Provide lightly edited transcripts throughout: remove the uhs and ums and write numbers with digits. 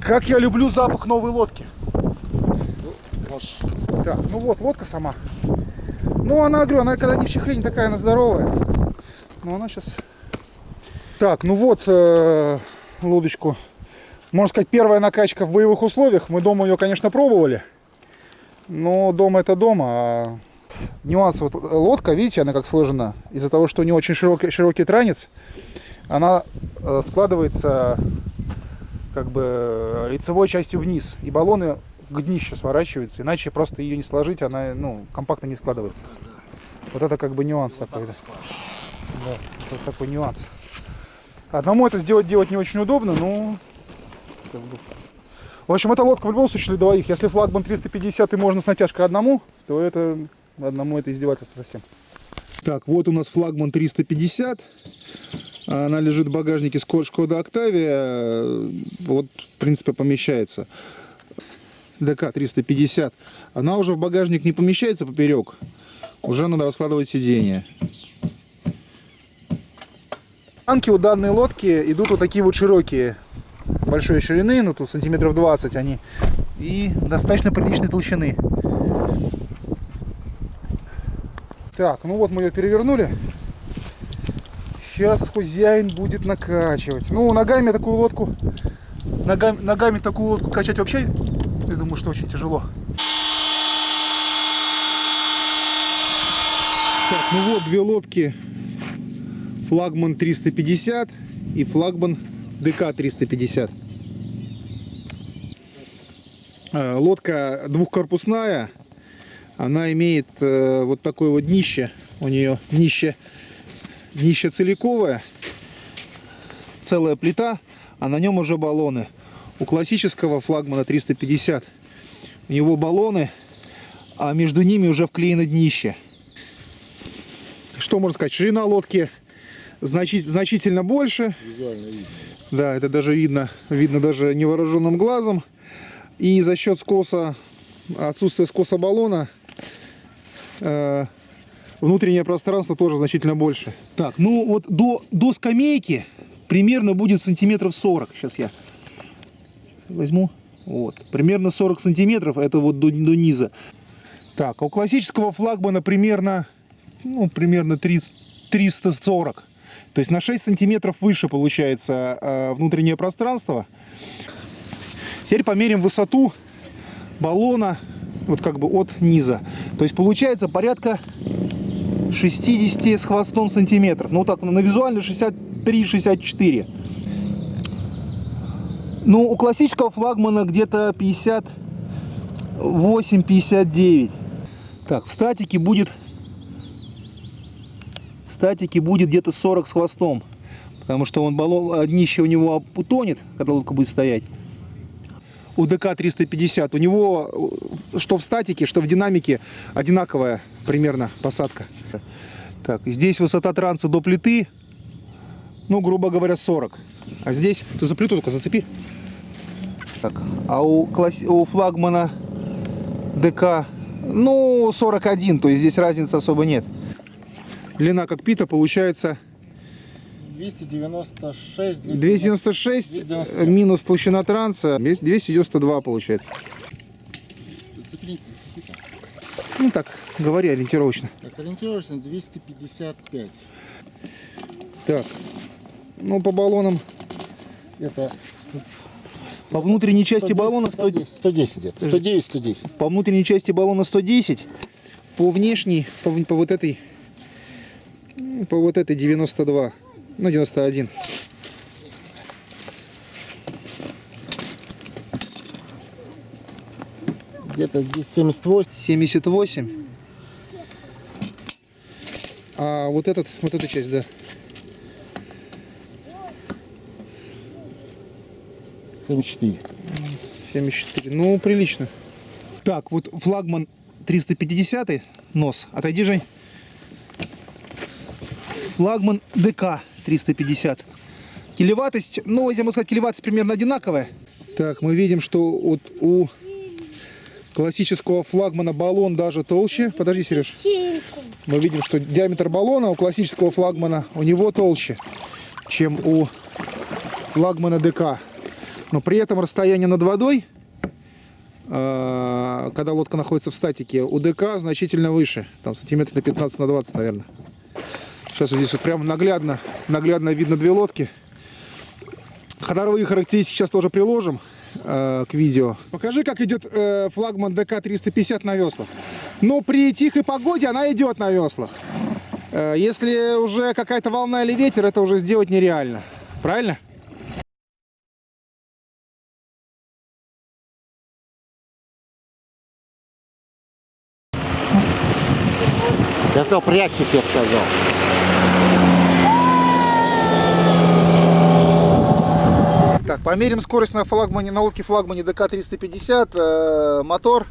Как я люблю запах новой лодки. Так, ну вот лодка сама. Ну она, говорю, она когда не в чехле, не такая, она здоровая. Но она сейчас... Так, ну вот лодочку. Можно сказать, первая накачка в боевых условиях. Мы дома ее, конечно, пробовали. Но дома это дома. А нюансы. Вот лодка, видите, она как сложена. Из-за того, что у нее очень широкий транец, она складывается как бы лицевой частью вниз. И баллоны к днищу сворачиваются. Иначе просто ее не сложить, она компактно не складывается. Вот это как бы нюанс такой. Да. Да, вот такой нюанс. Одному это делать не очень удобно, но... Как бы... В общем, эта лодка в любом случае для двоих. Если флагман 350 и можно с натяжкой одному, то это одному это издевательство совсем. Так, вот у нас флагман 350. Она лежит в багажнике Шкода Октавия. Вот, в принципе, помещается. ДК 350. Она уже в багажник не помещается поперек. Уже надо раскладывать сиденье. Танки у данной лодки идут вот такие вот широкие. Большой ширины, ну тут сантиметров 20 они. И достаточно приличной толщины. Так, ну вот мы ее перевернули. Сейчас хозяин будет накачивать. Ну, ногами такую лодку качать вообще, я думаю, что очень тяжело. Так, ну вот две лодки. Флагман 350 и флагман ДК 350. Лодка двухкорпусная. Она имеет вот такое вот днище. У нее днище целиковое. Целая плита, а на нем уже баллоны. У классического флагмана 350 у него баллоны, а между ними уже вклеено днище. Что можно сказать? Ширина лодки значительно больше. Визуально видно. Да, это даже видно даже невооруженным глазом. И за счет отсутствия скоса баллона, внутреннее пространство тоже значительно больше. Так, ну вот до скамейки примерно будет сантиметров 40. Сейчас я возьму. Вот, примерно 40 сантиметров, это вот до низа. Так, у классического флагмана примерно 340. То есть на 6 сантиметров выше получается внутреннее пространство. Теперь померим высоту баллона вот как бы от низа. То есть получается порядка 60 с хвостом сантиметров. Ну так, на визуально 63-64. Ну, у классического флагмана где-то 58-59. Так, в статике будет где-то 40 с хвостом. Потому что днище у него утонет, когда лодка будет стоять. У ДК 350 у него что в статике, что в динамике одинаковая примерно посадка. Так, здесь высота транса до плиты, ну, грубо говоря, 40. А здесь, ты за плиту только зацепи. Так, а у флагмана ДК, ну, 41, то есть здесь разницы особо нет. Длина кокпита получается 296 минус толщина транса, 292 получается. Ну так, говори ориентировочно. Так, ориентировочно 255. Так, ну по баллонам Это по внутренней части 110, баллона 110 где-то. 110. По внутренней части баллона 110, по внешней, по вот этой 92, ну 91. Где-то здесь 78. 78. А вот эта часть, да. 74. 74. Ну, прилично. Так, вот флагман 350 нос. Отойди, Жень. Флагман ДК 350. Килеватость, ну, я могу сказать, килеватость примерно одинаковая. Так, мы видим, что вот у классического флагмана баллон даже толще. Подожди, Сереж. Мы видим, что диаметр баллона у классического флагмана у него толще, чем у флагмана ДК. Но при этом расстояние над водой, когда лодка находится в статике, у ДК значительно выше. Там сантиметров на 15 на 20, наверное. Сейчас вот здесь вот прям наглядно видно две лодки. Ходовые характеристики сейчас тоже приложим к видео. Покажи, как идет флагман ДК-350 на веслах. Но при тихой погоде она идет на веслах. Если уже какая-то волна или ветер, это уже сделать нереально. Правильно? Я сказал, прячься, тебе сказал. Так, померим скорость на флагмане, на лодке флагмане ДК-350. Мотор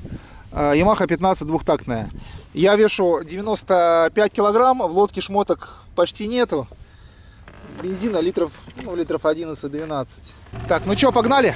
Yamaha 15 двухтактная. Я вешу 95 килограмм, в лодке шмоток почти нету. Бензина литров 11-12. Так, ну что, погнали?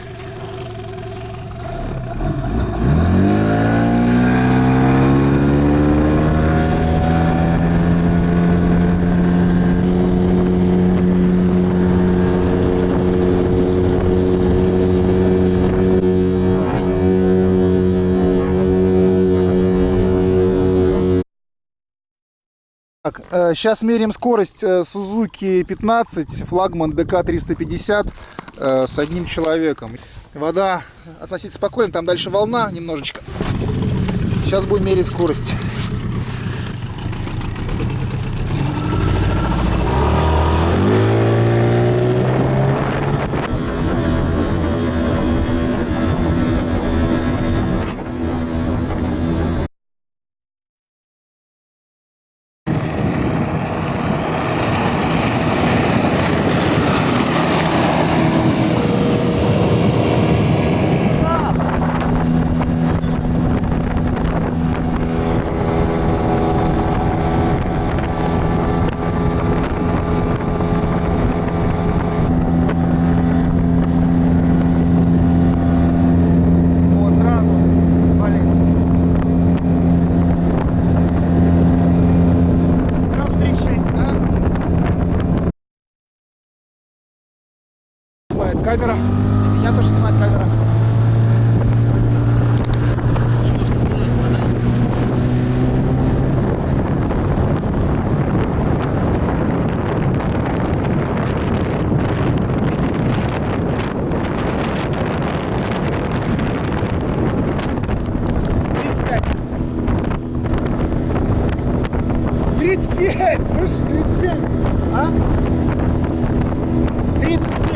Так, сейчас меряем скорость Suzuki 15, флагман ДК-350 с одним человеком. Вода относительно спокойная, там дальше волна немножечко. Сейчас будем мерить скорость. Камера. Меня тоже снимает камера. Слышишь, 37, а? 37.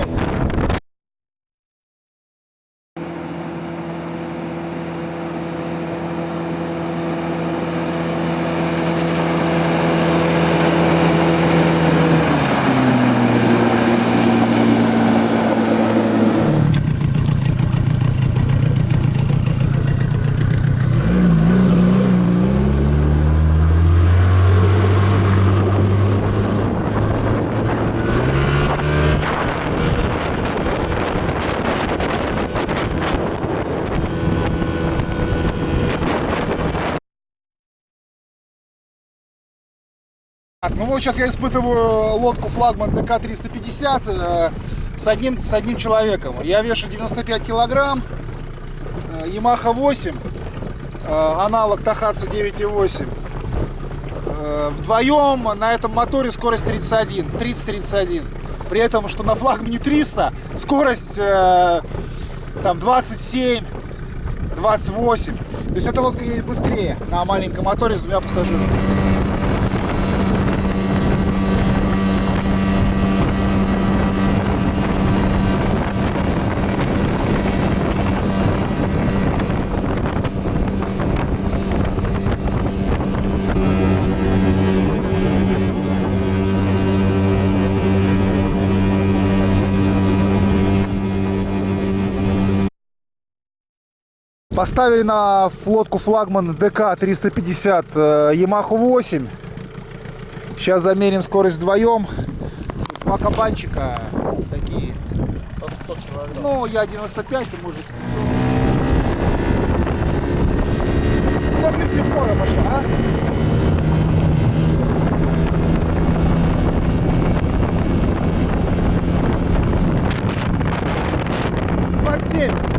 Так, ну вот сейчас я испытываю лодку флагман ДК-350 с одним человеком. Я вешу 95 килограмм, Yamaha 8, аналог Tohatsu 9.8. Вдвоем на этом моторе скорость 30-31. При этом, что на флагмане 300 скорость там 27-28. То есть эта лодка едет быстрее на маленьком моторе с двумя пассажирами. Поставили на лодку флагман ДК-350 Yamaha 8. Сейчас замерим скорость вдвоем. Два кабанчика такие. Ну, я 95, ты может. Номер телефона пошла, а? время.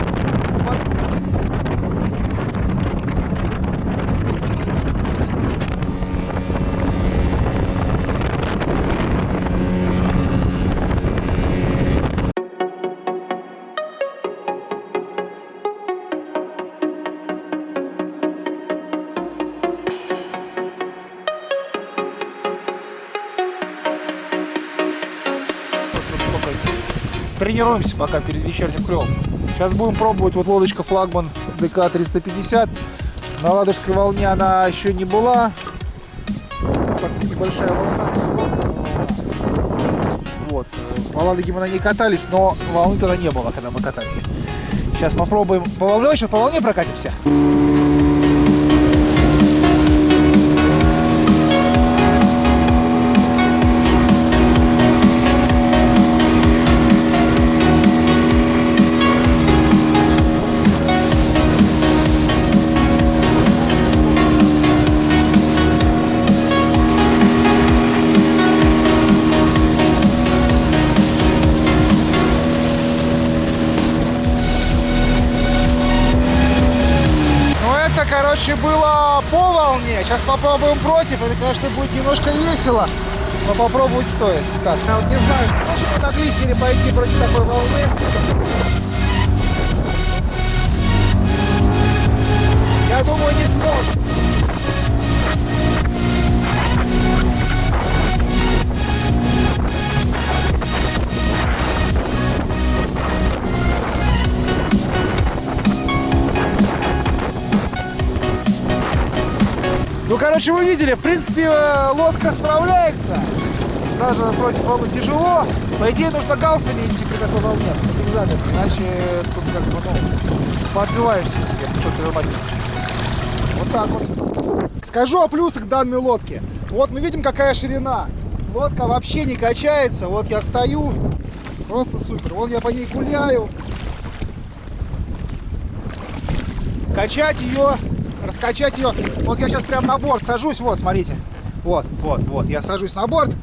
Тренируемся пока перед вечерним клевом. Сейчас будем пробовать вот лодочка флагман ДК 350. На ладожской волне она еще не была. Так, небольшая волна. Вот. По Ладоге мы на ней катались, но волны тогда не было, когда мы катались. Сейчас попробуем по волне. Еще по волне прокатимся. Короче, было по волне. Сейчас попробуем против. Это, конечно, будет немножко весело, но попробовать стоит. Так, я вот не знаю, можем мы на глиссере пойти против такой волны. Я думаю, не сможем. Ну, короче, вы видели, в принципе, лодка справляется. Даже против волны тяжело. По идее, нужно галсами идти при такой волне. Иначе тут как бы, ну, поотбиваешься себе. Что-то выматить. Вот так вот. Скажу о плюсах данной лодки. Вот мы видим, какая ширина. Лодка вообще не качается. Вот я стою. Просто супер. Вон я по ней гуляю. Качать ее... Раскачать ее. Вот я сейчас прям на борт сажусь. Вот, смотрите. Вот. Я сажусь на борт.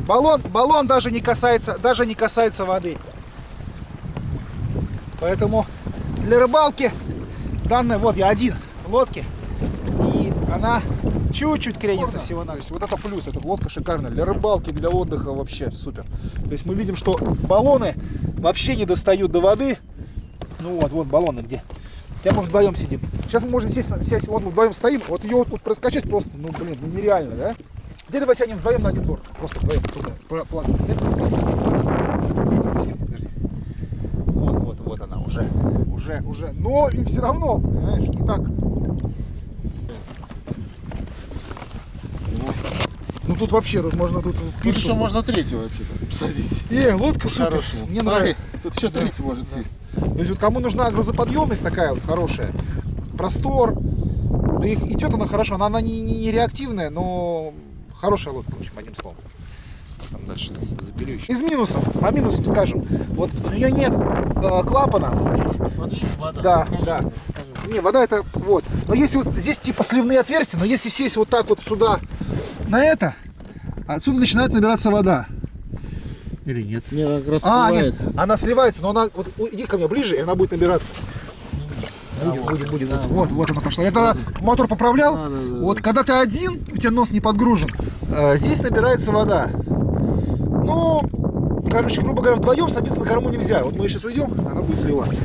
Баллон даже не касается воды. Поэтому для рыбалки данная, вот я один в лодке. И она чуть-чуть кренится всего-навсего. Вот это плюс. Эта лодка шикарная. Для рыбалки, для отдыха вообще супер. То есть мы видим, что баллоны вообще не достают до воды. Ну вот баллоны где. Хотя мы вдвоем сидим. Сейчас мы можем сесть, вот мы вдвоем стоим, вот ее вот тут проскочить просто, ну блин, ну нереально, да? Где давай сядем вдвоем на один борт? Просто вдвоем туда, плавно. Вот она уже, но и все равно, понимаешь, не так. Ну тут вообще, тут можно тут... Тут еще можно третью вообще-то посадить. Лодка супер, По-хорошему. мне нравится. Тут еще третий может сесть. То есть вот кому нужна грузоподъемность такая вот хорошая, простор, идет она хорошо, она не реактивная, но хорошая лодка, в общем, одним словом. Там дальше запилю еще. Из минусов, по минусам скажем, вот у нее нет клапана вот здесь. Вот здесь вода. Да, Покажи, да. покажи. Не, вода это вот. Но если вот здесь типа сливные отверстия, но если сесть вот так вот сюда на это, отсюда начинает набираться вода. Или нет? Не, она как раз Нет, сливается. она сливается, но она, вот иди ко мне ближе, и она будет набираться. Будет. Да, Вот она пошла. Я тогда мотор поправлял. Да. Вот когда ты один, у тебя нос не подгружен, здесь набирается вода. Ну, короче, грубо говоря, вдвоем садиться на корму нельзя. Вот мы сейчас уйдем, она будет сливаться.